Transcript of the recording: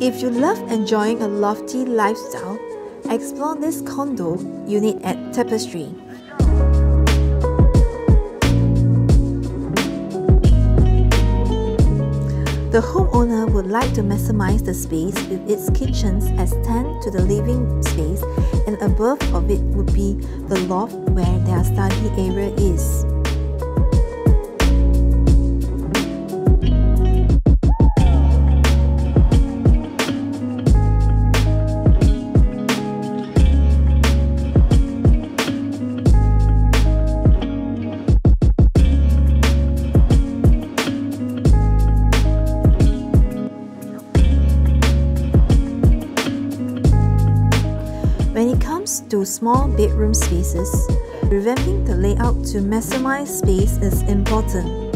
If you love enjoying a lofty lifestyle, explore this condo unit at Tapestry. The homeowner would like to maximize the space with its kitchens extend to the living space, and above of it would be the loft where their study area is. When it comes to small bedroom spaces, revamping the layout to maximize space is important.